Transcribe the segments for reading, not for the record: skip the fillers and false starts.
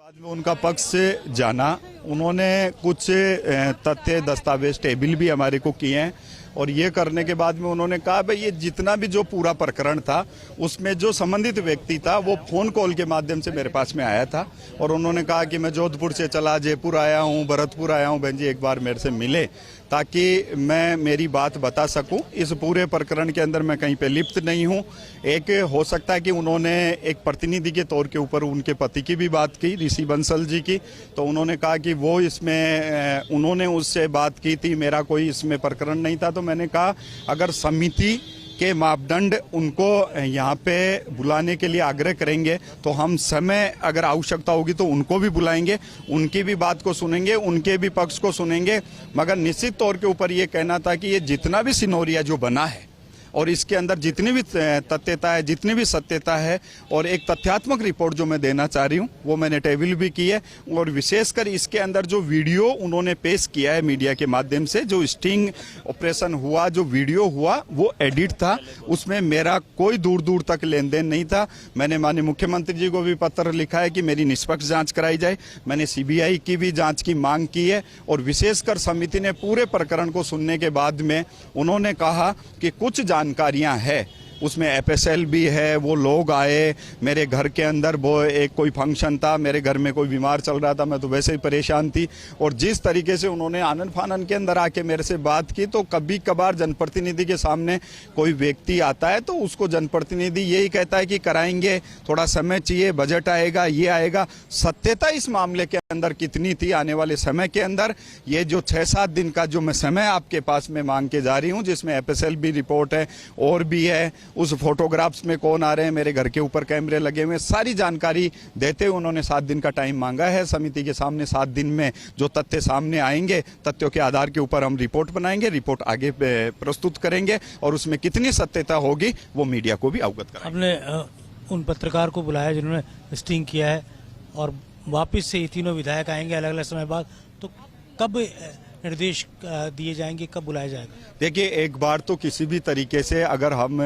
बाद में उनका पक्ष से जाना, उन्होंने कुछ तथ्य दस्तावेज टेबल भी हमारे को किए हैं और ये करने के बाद में उन्होंने कहा भाई ये जितना भी जो पूरा प्रकरण था उसमें जो संबंधित व्यक्ति था वो फोन कॉल के माध्यम से मेरे पास में आया था और उन्होंने कहा कि मैं जोधपुर से चला जयपुर आया हूँ, भरतपुर आया हूँ, बहन जी एक बार मेरे से मिले ताकि मैं मेरी बात बता सकूं। इस पूरे प्रकरण के अंदर मैं कहीं पे लिप्त नहीं हूं। एक हो सकता है कि उन्होंने एक प्रतिनिधि के तौर के ऊपर उनके पति की भी बात की, ऋषि बंसल जी की, तो उन्होंने कहा कि वो इसमें उन्होंने उससे बात की थी, मेरा कोई इसमें प्रकरण नहीं था। तो मैंने कहा अगर समिति के मापदंड उनको यहाँ पे बुलाने के लिए आग्रह करेंगे तो हम समय अगर आवश्यकता होगी तो उनको भी बुलाएंगे, उनकी भी बात को सुनेंगे, उनके भी पक्ष को सुनेंगे। मगर निश्चित तौर के ऊपर ये कहना था कि ये जितना भी सिनोरिया जो बना है और इसके अंदर जितनी भी तथ्यता है, जितनी भी सत्यता है और एक तथ्यात्मक रिपोर्ट जो मैं देना चाह रही हूँ वो मैंने टेबल भी की है। और विशेषकर इसके अंदर जो वीडियो उन्होंने पेश किया है मीडिया के माध्यम से, जो स्टिंग ऑपरेशन हुआ, जो वीडियो हुआ वो एडिट था, उसमें मेरा कोई दूर दूर तक लेन देन नहीं था। मैंने माननीय मुख्यमंत्री जी को भी पत्र लिखा है कि मेरी निष्पक्ष जाँच कराई जाए। मैंने CBI की भी जाँच की मांग की है और विशेषकर समिति ने पूरे प्रकरण को सुनने के बाद में उन्होंने कहा कि कुछ जानकारियां हैं उसमें FSL भी है। वो लोग आए मेरे घर के अंदर, वो एक कोई फंक्शन था, मेरे घर में कोई बीमार चल रहा था, मैं तो वैसे ही परेशान थी। और जिस तरीके से उन्होंने आनन फानन के अंदर आके मेरे से बात की, तो कभी कभार जनप्रतिनिधि के सामने कोई व्यक्ति आता है तो उसको जनप्रतिनिधि यही कहता है कि कराएंगे, थोड़ा समय चाहिए, बजट आएगा, ये आएगा। सत्यता इस मामले के अंदर कितनी थी आने वाले समय के अंदर, ये जो 6-7 दिन का जो मैं समय आपके पास में मांग के जा रही हूँ, जिसमें FSL भी रिपोर्ट है और भी है, उस फोटोग्राफ्स में कौन आ रहे हैं, मेरे घर के ऊपर कैमरे लगे हुए, सारी जानकारी देते हुए उन्होंने 7 दिन का टाइम मांगा है समिति के सामने। 7 दिन में जो तथ्य सामने आएंगे, तथ्यों के आधार के ऊपर हम रिपोर्ट बनाएंगे, रिपोर्ट आगे प्रस्तुत करेंगे और उसमें कितनी सत्यता होगी वो मीडिया को भी अवगत कराएंगे। आपने उन पत्रकार को बुलाया जिन्होंने स्टिंग किया है और वापस से ये तीनों विधायक आएंगे अलग अलग समय बाद, तो कब निर्देश दिए जाएंगे, कब बुलाया जाएगा? देखिए, एक बार तो किसी भी तरीके से अगर हम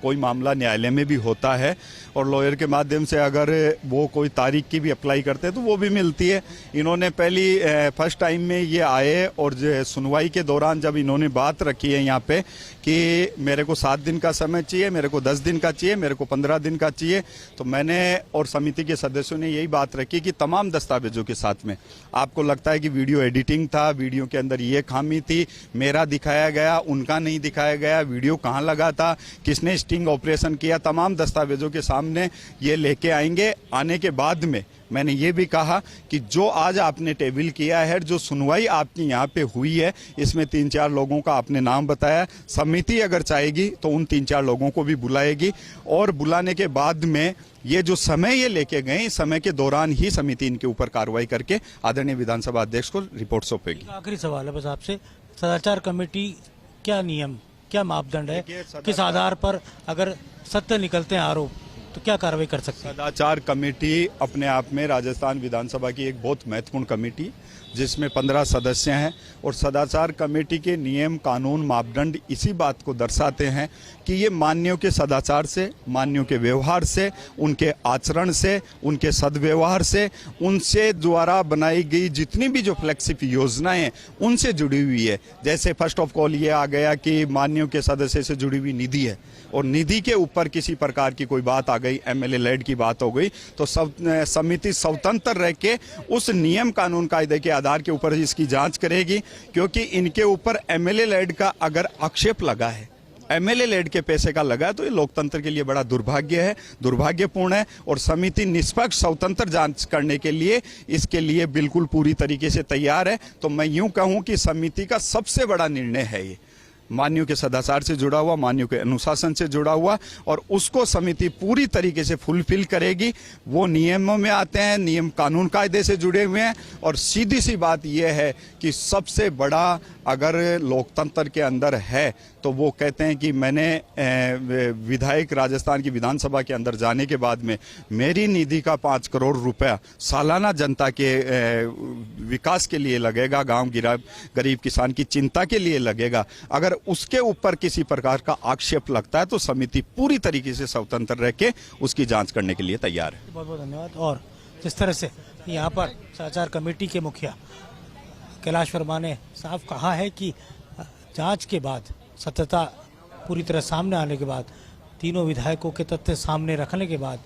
कोई मामला न्यायालय में भी होता है और लॉयर के माध्यम से अगर वो कोई तारीख की भी अप्लाई करते हैं तो वो भी मिलती है। इन्होंने फर्स्ट टाइम में ये आए और सुनवाई के दौरान जब इन्होंने बात रखी है यहाँ पे कि मेरे को 7 दिन का समय चाहिए, मेरे को 10 दिन का चाहिए, मेरे को 15 दिन का चाहिए, तो मैंने और समिति के सदस्यों ने यही बात रखी कि तमाम दस्तावेजों के साथ में आपको लगता है कि वीडियो एडिटिंग था, वीडियो के अंदर ये खामी थी, मेरा दिखाया गया, उनका नहीं दिखाया गया, वीडियो कहाँ लगा था, किसने स्टिंग ऑपरेशन किया, तमाम दस्तावेजों के सामने ये लेके आएंगे। आने के बाद में मैंने ये भी कहा कि जो आज आपने टेबल किया है, जो सुनवाई आपकी यहाँ पे हुई है, इसमें 3-4 लोगों का आपने नाम बताया, समिति अगर चाहेगी तो उन 3-4 लोगों को भी बुलाएगी और बुलाने के बाद में ये जो समय ये लेके गए, इस समय के दौरान ही समिति इनके ऊपर कार्रवाई करके आदरणीय विधानसभा अध्यक्ष को रिपोर्ट सौंपेगी। आखिरी सवाल है बस आपसे, सदाचार कमेटी क्या नियम, क्या मापदंड है, किस आधार पर अगर सत्य निकलते हैं आरोप तो क्या कार्रवाई कर सकते हैं? सदाचार कमेटी अपने आप में राजस्थान विधानसभा की एक बहुत महत्वपूर्ण कमेटी जिसमें 15 सदस्य हैं और सदाचार कमेटी के नियम, कानून, मापदंड इसी बात को दर्शाते हैं कि ये मान्यों के सदाचार से, मान्यों के व्यवहार से, उनके आचरण से, उनके सद्व्यवहार से, उनसे द्वारा बनाई गई जितनी भी जो फ्लैगशिप योजनाएं हैं उनसे जुड़ी हुई है। जैसे फर्स्ट ऑफ ऑल ये आ गया कि मान्यों के सदस्य से जुड़ी हुई निधि है और निधि के ऊपर किसी प्रकार की कोई बात आ गई, MLA लेड की बात हो गई, तो समिति स्वतंत्र रह के उस नियम, कानून, कायदे के आधार के ऊपर इसकी जांच करेगी। क्योंकि इनके ऊपर MLA लेड का अगर आक्षेप लगा है, MLA लेड के पैसे का लगा है, तो ये लोकतंत्र के लिए बड़ा दुर्भाग्य है, दुर्भाग्यपूर्ण है। और समिति निष्पक्ष स्वतंत्र जांच करने के लिए इसके लिए बिल्कुल पूरी तरीके से तैयार है। तो मैं यूं कहूं कि समिति का सबसे बड़ा निर्णय है ये, मान्यों के सदाचार से जुड़ा हुआ, मान्यों के अनुशासन से जुड़ा हुआ, और उसको समिति पूरी तरीके से फुलफिल करेगी। वो नियमों में आते हैं, नियम, कानून, कायदे से जुड़े हुए हैं। और सीधी सी बात यह है कि सबसे बड़ा अगर लोकतंत्र के अंदर है तो वो कहते हैं कि मैंने विधायक राजस्थान की विधानसभा के अंदर जाने के बाद में मेरी निधि का 5 करोड़ रुपया सालाना जनता के विकास के लिए लगेगा, गांव गरीब किसान की चिंता के लिए लगेगा। अगर उसके ऊपर किसी प्रकार का आक्षेप लगता है तो समिति पूरी तरीके से स्वतंत्र रह के उसकी जांच करने के लिए तैयार है। बहुत बहुत धन्यवाद। और जिस तरह से यहाँ पर समाचार कमेटी के मुखिया कैलाश वर्मा ने साफ कहा है कि जांच के बाद सत्यता पूरी तरह सामने आने के बाद, तीनों विधायकों के तथ्य सामने रखने के बाद,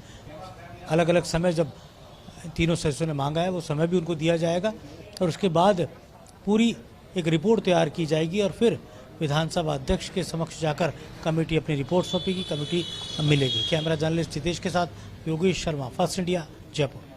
अलग अलग समय जब तीनों सदस्यों ने मांगा है वो समय भी उनको दिया जाएगा और उसके बाद पूरी एक रिपोर्ट तैयार की जाएगी और फिर विधानसभा अध्यक्ष के समक्ष जाकर कमेटी अपनी रिपोर्ट सौंपेगी, कमेटी मिलेगी। कैमरा जर्नलिस्ट जितेश के साथ योगेश शर्मा, फर्स्ट इंडिया, जयपुर।